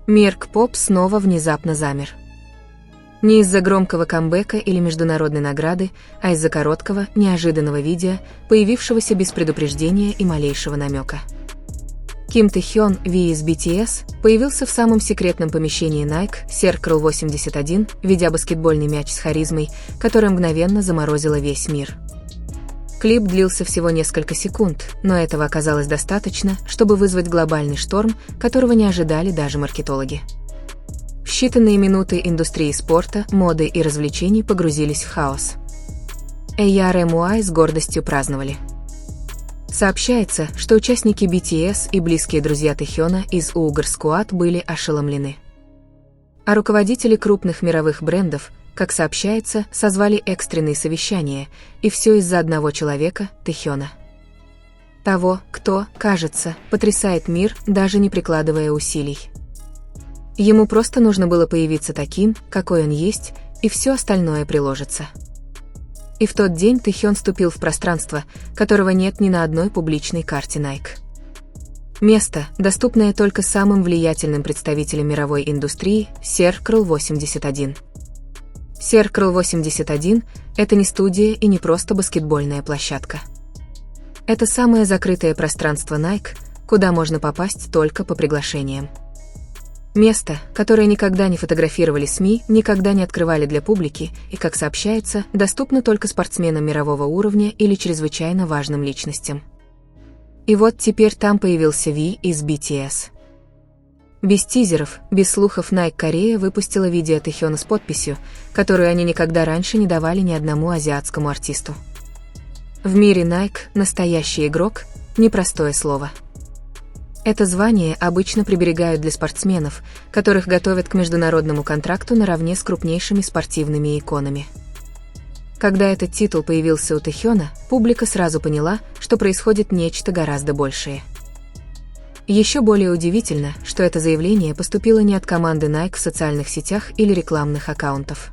Мир K-pop снова внезапно замер. Не из-за громкого камбэка или международной награды, а из-за короткого, неожиданного видео, появившегося без предупреждения и малейшего намека. Ким Тэхён Ви из BTS появился в самом секретном помещении Nike Circle 81, ведя баскетбольный мяч с харизмой, которая мгновенно заморозила весь мир. Клип длился всего несколько секунд, но этого оказалось достаточно, чтобы вызвать глобальный шторм, которого не ожидали даже маркетологи. В считанные минуты индустрии спорта, моды и развлечений погрузились в хаос. ARMY с гордостью праздновали. Сообщается, что участники BTS и близкие друзья Тэхёна из Uyghur Squad были ошеломлены. А руководители крупных мировых брендов, как сообщается, созвали экстренные совещания, и все из-за одного человека, Тэхёна. Того, кто, кажется, потрясает мир, даже не прикладывая усилий. Ему просто нужно было появиться таким, какой он есть, и все остальное приложится. И в тот день Тэхён вступил в пространство, которого нет ни на одной публичной карте Nike. Место, доступное только самым влиятельным представителям мировой индустрии, Circle 81. Circle 81 – это не студия и не просто баскетбольная площадка. Это самое закрытое пространство Nike, куда можно попасть только по приглашениям. Место, которое никогда не фотографировали СМИ, никогда не открывали для публики и, как сообщается, доступно только спортсменам мирового уровня или чрезвычайно важным личностям. И вот теперь там появился Ви из BTS. Без тизеров, без слухов Nike Корея выпустила видео Тэхёна с подписью, которую они никогда раньше не давали ни одному азиатскому артисту. В мире Nike настоящий игрок – непростое слово. Это звание обычно приберегают для спортсменов, которых готовят к международному контракту наравне с крупнейшими спортивными иконами. Когда этот титул появился у Тэхёна, публика сразу поняла, что происходит нечто гораздо большее. Еще более удивительно, что это заявление поступило не от команды Nike в социальных сетях или рекламных аккаунтов.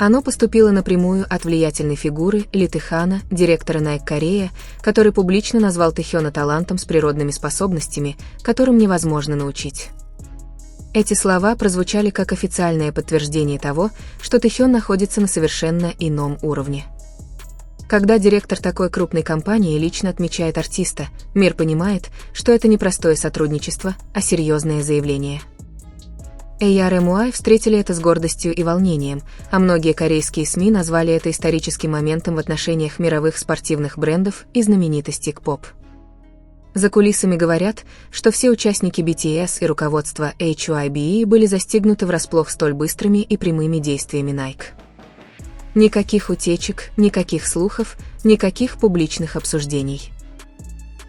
Оно поступило напрямую от влиятельной фигуры Ли Тэхана, директора Nike Корея, который публично назвал Тэхёна талантом с природными способностями, которым невозможно научить. Эти слова прозвучали как официальное подтверждение того, что Тэхён находится на совершенно ином уровне. Когда директор такой крупной компании лично отмечает артиста, мир понимает, что это не простое сотрудничество, а серьезное заявление. ARMY встретили это с гордостью и волнением, а многие корейские СМИ назвали это историческим моментом в отношениях мировых спортивных брендов и знаменитостей K-pop. За кулисами говорят, что все участники BTS и руководство HYBE были застигнуты врасплох столь быстрыми и прямыми действиями Nike. Никаких утечек, никаких слухов, никаких публичных обсуждений.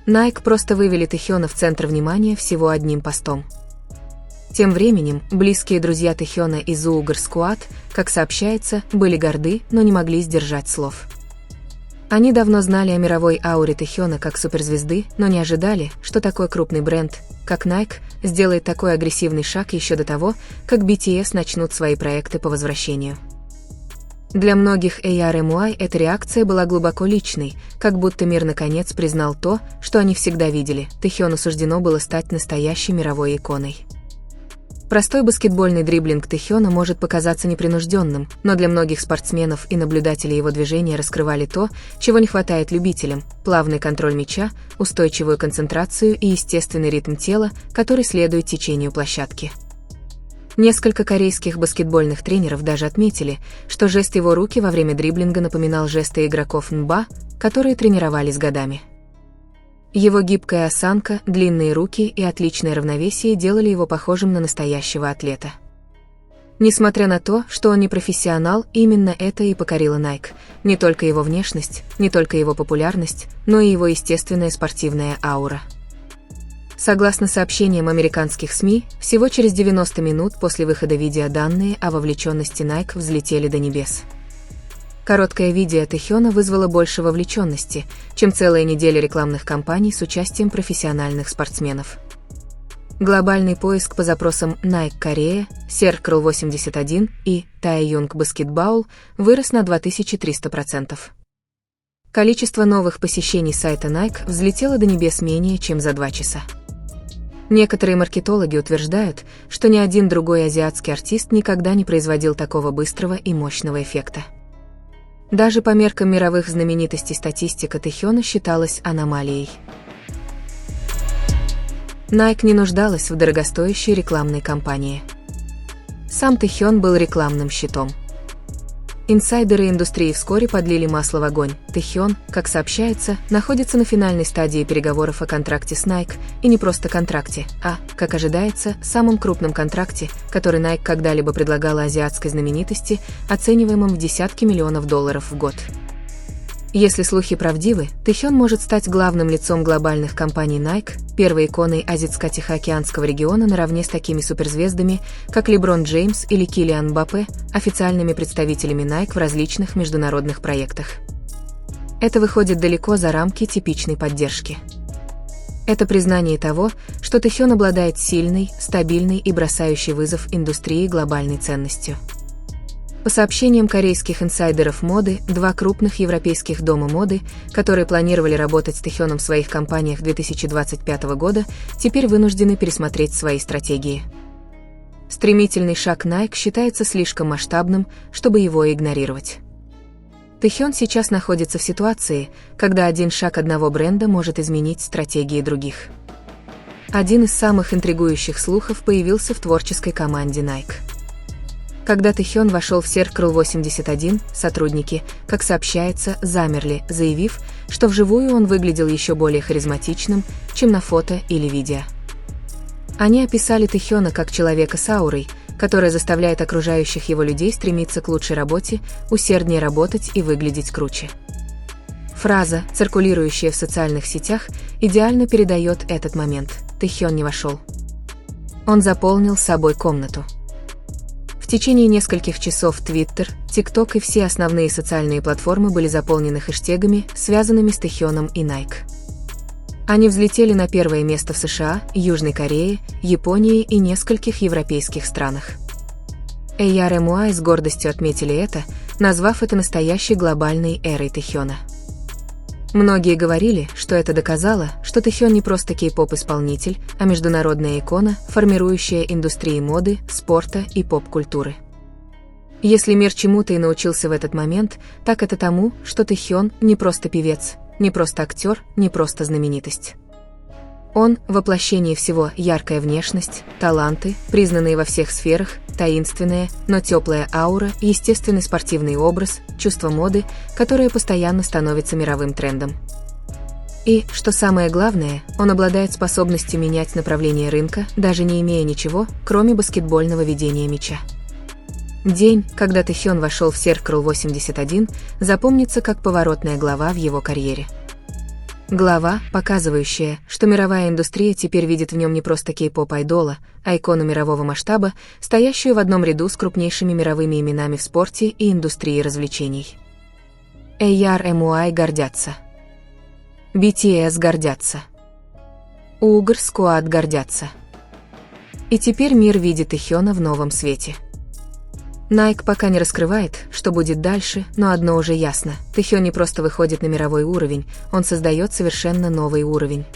Nike просто вывели Тэхёна в центр внимания всего одним постом. Тем временем, близкие друзья Тэхёна из Uyghur Squad, как сообщается, были горды, но не могли сдержать слов. Они давно знали о мировой ауре Тэхёна как суперзвезды, но не ожидали, что такой крупный бренд, как Nike, сделает такой агрессивный шаг еще до того, как BTS начнут свои проекты по возвращению. Для многих ARMY эта реакция была глубоко личной, как будто мир наконец признал то, что они всегда видели – Тэхёну суждено было стать настоящей мировой иконой. Простой баскетбольный дриблинг Тэхёна может показаться непринужденным, но для многих спортсменов и наблюдателей его движения раскрывали то, чего не хватает любителям – плавный контроль мяча, устойчивую концентрацию и естественный ритм тела, который следует течению площадки. Несколько корейских баскетбольных тренеров даже отметили, что жест его руки во время дриблинга напоминал жесты игроков НБА, которые тренировались годами. Его гибкая осанка, длинные руки и отличное равновесие делали его похожим на настоящего атлета. Несмотря на то, что он не профессионал, именно это и покорило Nike. Не только его внешность, не только его популярность, но и его естественная спортивная аура. Согласно сообщениям американских СМИ, всего через 90 минут после выхода видео данные о вовлеченности Nike взлетели до небес. Короткое видео Тэхёна вызвало больше вовлеченности, чем целая неделя рекламных кампаний с участием профессиональных спортсменов. Глобальный поиск по запросам Nike Корея, Circle 81 и Taeyong Basketball вырос на 2300%. Количество новых посещений сайта Nike взлетело до небес менее чем за 2 часа. Некоторые маркетологи утверждают, что ни один другой азиатский артист никогда не производил такого быстрого и мощного эффекта. Даже по меркам мировых знаменитостей статистика Тэхёна считалась аномалией. Nike не нуждалась в дорогостоящей рекламной кампании. Сам Тэхён был рекламным щитом. Инсайдеры индустрии вскоре подлили масло в огонь. Тэхён, как сообщается, находится на финальной стадии переговоров о контракте с Nike, и не просто контракте, а, как ожидается, самом крупном контракте, который Nike когда-либо предлагала азиатской знаменитости, оцениваемом в десятки миллионов долларов в год. Если слухи правдивы, Тэхён может стать главным лицом глобальных компаний Nike, первой иконой Азиатско-Тихоокеанского региона наравне с такими суперзвездами, как Леброн Джеймс или Килиан Мбаппе, официальными представителями Nike в различных международных проектах. Это выходит далеко за рамки типичной поддержки. Это признание того, что Тэхён обладает сильной, стабильной и бросающей вызов индустрии глобальной ценностью. По сообщениям корейских инсайдеров моды, два крупных европейских дома моды, которые планировали работать с Тэхёном в своих компаниях 2025 года, теперь вынуждены пересмотреть свои стратегии. Стремительный шаг Nike считается слишком масштабным, чтобы его игнорировать. Тэхён сейчас находится в ситуации, когда один шаг одного бренда может изменить стратегии других. Один из самых интригующих слухов появился в творческой команде Nike. Когда Тэхён вошел в Circle 81, сотрудники, как сообщается, замерли, заявив, что вживую он выглядел еще более харизматичным, чем на фото или видео. Они описали Тэхёна как человека с аурой, которая заставляет окружающих его людей стремиться к лучшей работе, усерднее работать и выглядеть круче. Фраза, циркулирующая в социальных сетях, идеально передает этот момент. Тэхён не вошел. Он заполнил собой комнату. В течение нескольких часов Twitter, TikTok и все основные социальные платформы были заполнены хэштегами, связанными с Тэхёном и Nike. Они взлетели на первое место в США, Южной Корее, Японии и нескольких европейских странах. AR/MUI с гордостью отметили это, назвав это настоящей глобальной эрой Тэхёна. Многие говорили, что это доказало, что Тэхён не просто кей-поп-исполнитель, а международная икона, формирующая индустрии моды, спорта и поп-культуры. Если мир чему-то и научился в этот момент, так это тому, что Тэхён не просто певец, не просто актер, не просто знаменитость. Он – воплощение всего: яркая внешность, таланты, признанные во всех сферах, таинственная, но теплая аура, естественный спортивный образ, чувство моды, которое постоянно становится мировым трендом. И, что самое главное, он обладает способностью менять направление рынка, даже не имея ничего, кроме баскетбольного ведения мяча. День, когда Тэхён вошел в Circle 81, запомнится как поворотная глава в его карьере. Глава, показывающая, что мировая индустрия теперь видит в нем не просто кей-поп-айдола, а икону мирового масштаба, стоящую в одном ряду с крупнейшими мировыми именами в спорте и индустрии развлечений. AR/MUI гордятся. BTS гордятся. Угр Squad гордятся. И теперь мир видит Тэхёна в новом свете. Nike пока не раскрывает, что будет дальше, но одно уже ясно: Тэхён не просто выходит на мировой уровень, он создает совершенно новый уровень.